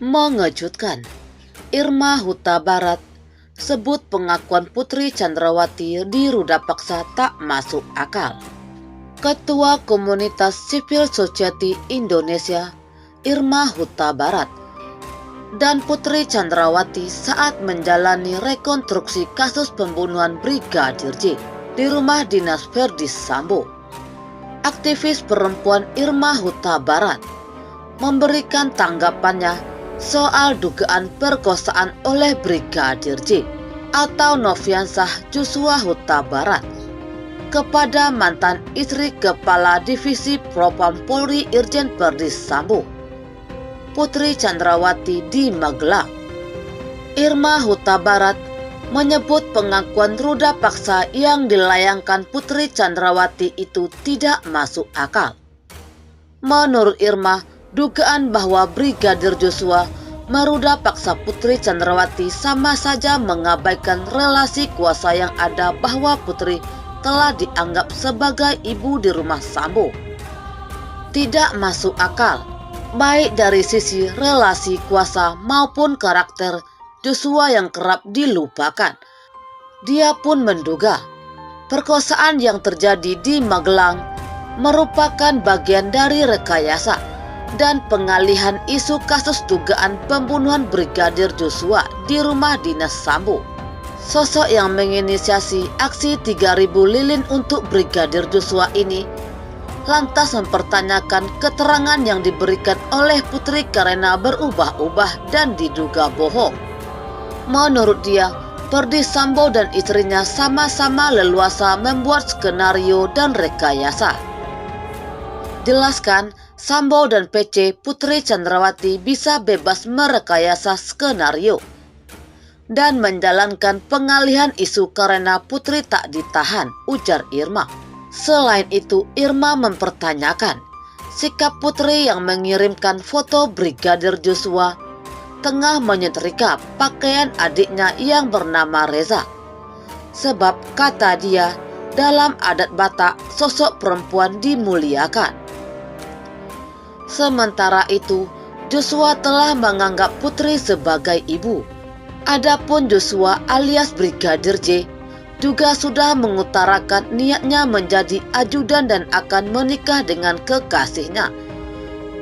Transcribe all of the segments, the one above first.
Mengejutkan, Irma Huta Barat sebut pengakuan Putri Chandrawati di Ruda Paksa tak masuk akal. Ketua Komunitas Civil Society Indonesia, Irma Huta Barat, dan Putri Chandrawati saat menjalani rekonstruksi kasus pembunuhan Brigadir J di rumah dinas Verdi Sambo. Aktivis perempuan Irma Huta Barat memberikan tanggapannya soal dugaan perkosaan oleh Brigadir J atau Nofriansah Joshua Huta Barat kepada mantan istri Kepala Divisi Propam Polri Irjen Verdi Sambo, Putri Chandrawati di Magelang. Irma Huta Barat menyebut pengakuan ruda paksa yang dilayangkan Putri Chandrawati itu tidak masuk akal. Menurut Irma, dugaan bahwa Brigadir Joshua meruda paksa Putri Chandrawati sama saja mengabaikan relasi kuasa yang ada bahwa Putri telah dianggap sebagai ibu di rumah Sambo. Tidak masuk akal, baik dari sisi relasi kuasa maupun karakter Joshua yang kerap dilupakan. Dia pun menduga perkosaan yang terjadi di Magelang merupakan bagian dari rekayasa dan pengalihan isu kasus dugaan pembunuhan Brigadir Joshua di rumah dinas Sambo. Sosok yang menginisiasi aksi 3.000 lilin untuk Brigadir Joshua ini lantas mempertanyakan keterangan yang diberikan oleh Putri karena berubah-ubah dan diduga bohong. Menurut dia, Verdi Sambo dan istrinya sama-sama leluasa membuat skenario dan rekayasa. Jelaskan, Sambo dan PC Putri Chandrawati bisa bebas merekayasa skenario dan menjalankan pengalihan isu karena Putri tak ditahan, ujar Irma. Selain itu, Irma mempertanyakan sikap Putri yang mengirimkan foto Brigadir Joshua tengah menyetrika pakaian adiknya yang bernama Reza. Sebab kata dia, dalam adat Batak sosok perempuan dimuliakan. Sementara itu, Joshua telah menganggap Putri sebagai ibu. Adapun Joshua alias Brigadir J juga sudah mengutarakan niatnya menjadi ajudan dan akan menikah dengan kekasihnya,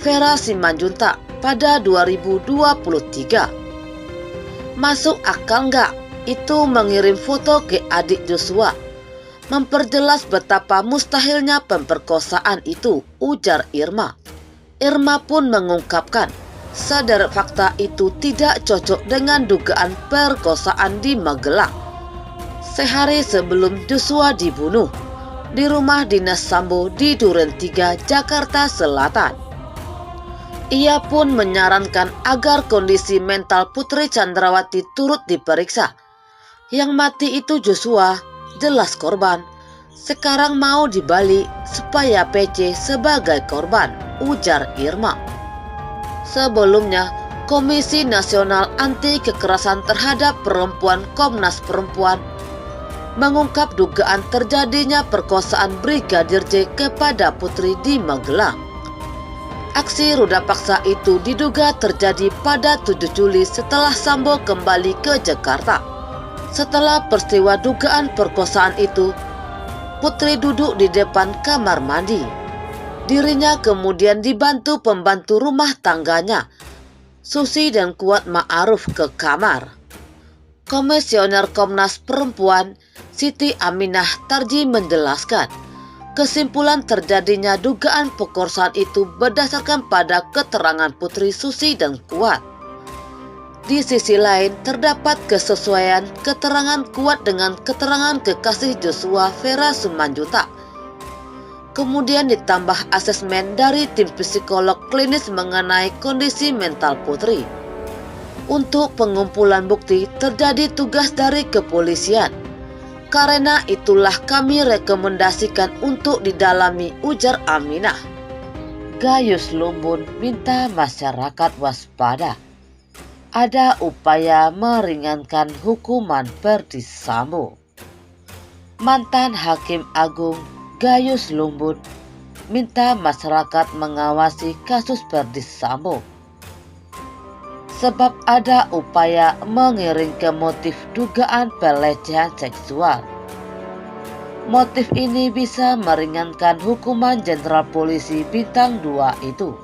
Vera Simanjuntak, pada 2023. Masuk akal nggak itu mengirim foto ke adik Joshua? Memperjelas betapa mustahilnya pemperkosaan itu, ujar Irma. Irma pun mengungkapkan sadar fakta itu tidak cocok dengan dugaan perkosaan di Magelang sehari sebelum Joshua dibunuh di rumah dinas Sambo di Duren 3, Jakarta Selatan. Ia pun menyarankan agar kondisi mental Putri Chandrawati turut diperiksa. Yang mati itu Joshua, jelas korban. Sekarang mau dibalik supaya PC sebagai korban, ujar Irma. Sebelumnya, Komisi Nasional Anti Kekerasan Terhadap Perempuan Komnas Perempuan mengungkap dugaan terjadinya perkosaan Brigadir J kepada Putri di Magelang. Aksi ruda paksa itu diduga terjadi pada 7 Juli setelah Sambo kembali ke Jakarta. Setelah peristiwa dugaan perkosaan itu, Putri duduk di depan kamar mandi. Dirinya kemudian dibantu pembantu rumah tangganya, Susi dan Kuat Ma'aruf, ke kamar. Komisioner Komnas Perempuan Siti Aminah Tarji menjelaskan, kesimpulan terjadinya dugaan perkosaan itu berdasarkan pada keterangan Putri, Susi, dan Kuat. Di sisi lain, terdapat kesesuaian keterangan Kuat dengan keterangan kekasih Joshua, Vera Simanjuntak. Kemudian ditambah asesmen dari tim psikolog klinis mengenai kondisi mental Putri. Untuk pengumpulan bukti terjadi tugas dari kepolisian. Karena itulah kami rekomendasikan untuk didalami, ujar Aminah. Gayus Lumbun minta masyarakat waspada. Ada upaya meringankan hukuman Verdi Sambo. Mantan Hakim Agung Gayus Lumbun minta masyarakat mengawasi kasus Verdi Sambo. sebab ada upaya mengiring ke motif dugaan pelecehan seksual. Motif ini bisa meringankan hukuman Jenderal Polisi Bintang 2 itu,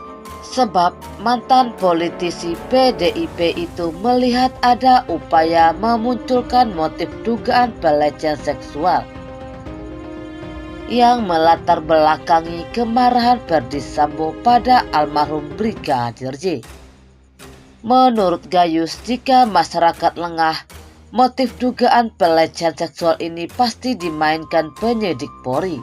sebab mantan politisi PDIP itu melihat ada upaya memunculkan motif dugaan pelecehan seksual yang melatar belakangi kemarahan Ferdy Sambo pada almarhum Brigadir J. Menurut Gayus, jika masyarakat lengah, motif dugaan pelecehan seksual ini pasti dimainkan penyidik Polri.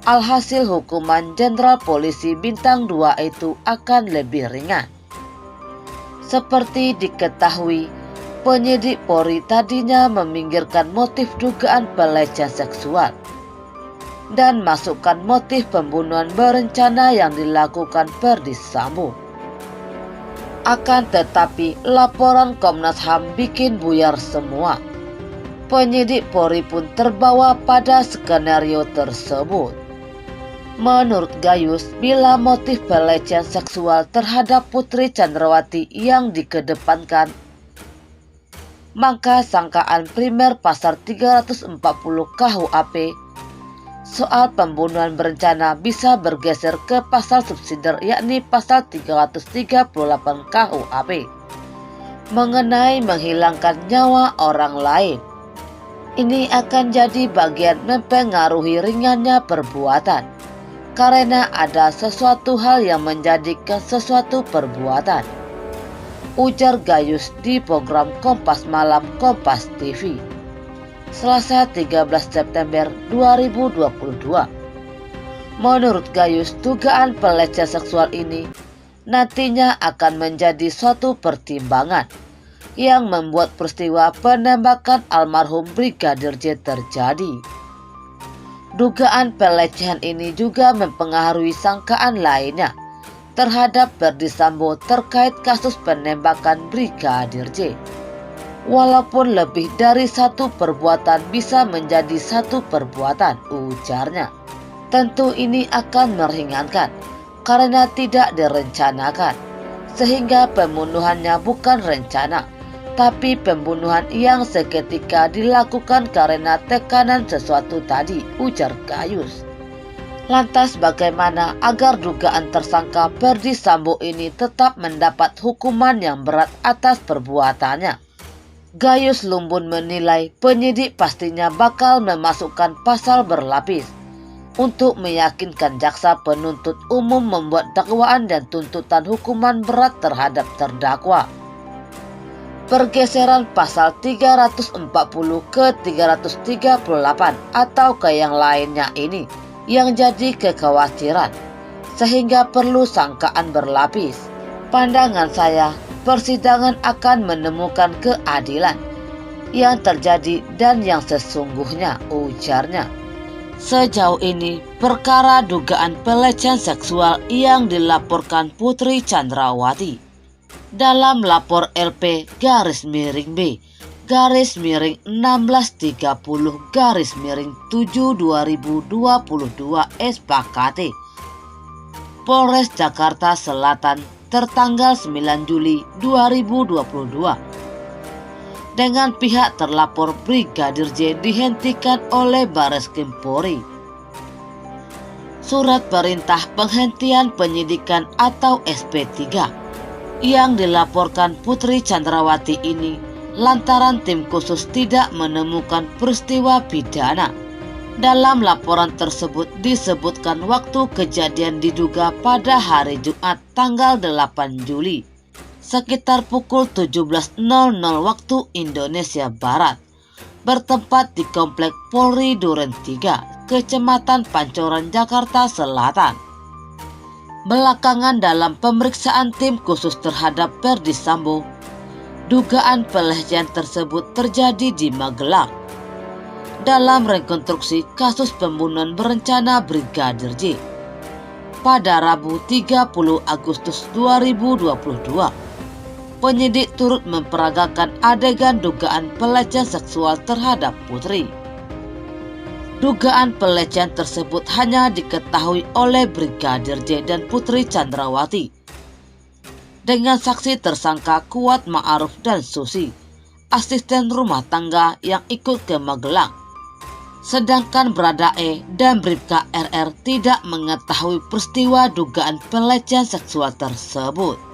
Alhasil hukuman Jenderal Polisi Bintang 2 itu akan lebih ringan. Seperti diketahui, penyidik Polri tadinya meminggirkan motif dugaan pelecehan seksual dan masukkan motif pembunuhan berencana yang dilakukan Ferdy Sambo. Akan tetapi laporan Komnas HAM bikin buyar semua. Penyidik Polri pun terbawa pada skenario tersebut. Menurut Gayus, bila motif pelecehan seksual terhadap Putri Chandrawati yang dikedepankan, maka sangkaan primer pasal 340 KUHP soal pembunuhan berencana bisa bergeser ke pasal subsidiar, yakni pasal 338 KUHP mengenai menghilangkan nyawa orang lain. Ini akan jadi bagian mempengaruhi ringannya perbuatan, karena ada sesuatu hal yang menjadikan sesuatu perbuatan, ujar Gayus di program Kompas Malam Kompas TV Selasa 13 September 2022. Menurut Gayus, dugaan pelecehan seksual ini nantinya akan menjadi suatu pertimbangan yang membuat peristiwa penembakan almarhum Brigadir J terjadi. Dugaan pelecehan ini juga mempengaruhi sangkaan lainnya terhadap Ferdy Sambo terkait kasus penembakan Brigadir J. Walaupun lebih dari satu perbuatan bisa menjadi satu perbuatan, ujarnya. Tentu ini akan meringankan karena tidak direncanakan, sehingga pembunuhannya bukan rencana, tapi pembunuhan yang seketika dilakukan karena tekanan sesuatu tadi, ujar Gayus. Lantas bagaimana agar dugaan tersangka Ferdy Sambo ini tetap mendapat hukuman yang berat atas perbuatannya? Gayus Lumbun menilai penyidik pastinya bakal memasukkan pasal berlapis untuk meyakinkan jaksa penuntut umum membuat dakwaan dan tuntutan hukuman berat terhadap terdakwa. Pergeseran pasal 340 ke 338 atau ke yang lainnya ini yang jadi kekhawatiran, sehingga perlu sangkaan berlapis. Pandangan saya, persidangan akan menemukan keadilan yang terjadi dan yang sesungguhnya, ujarnya. Sejauh ini, perkara dugaan pelecehan seksual yang dilaporkan Putri Chandrawati dalam lapor LP-1630-7/2022 SPKT Polres Jakarta Selatan tertanggal 9 Juli 2022 dengan pihak terlapor Brigadir J dihentikan oleh Bareskrim Polri. Surat perintah penghentian penyidikan atau SP3 yang dilaporkan Putri Chandrawati ini lantaran tim khusus tidak menemukan peristiwa pidana. Dalam laporan tersebut disebutkan waktu kejadian diduga pada hari Jumat tanggal 8 Juli sekitar pukul 17.00 waktu Indonesia Barat, bertempat di Komplek Polri Duren 3, Kecamatan Pancoran, Jakarta Selatan. Belakangan dalam pemeriksaan tim khusus terhadap Ferdy Sambo, dugaan pelecehan tersebut terjadi di Magelang. Dalam rekonstruksi kasus pembunuhan berencana Brigadir J pada Rabu 30 Agustus 2022, penyidik turut memperagakan adegan dugaan pelecehan seksual terhadap Putri. Dugaan pelecehan tersebut hanya diketahui oleh Brigadir J dan Putri Chandrawati. dengan saksi tersangka Kuat Ma'ruf dan Susi, asisten rumah tangga yang ikut ke Magelang. Sedangkan Baradae dan Bribka RR tidak mengetahui peristiwa dugaan pelecehan seksual tersebut.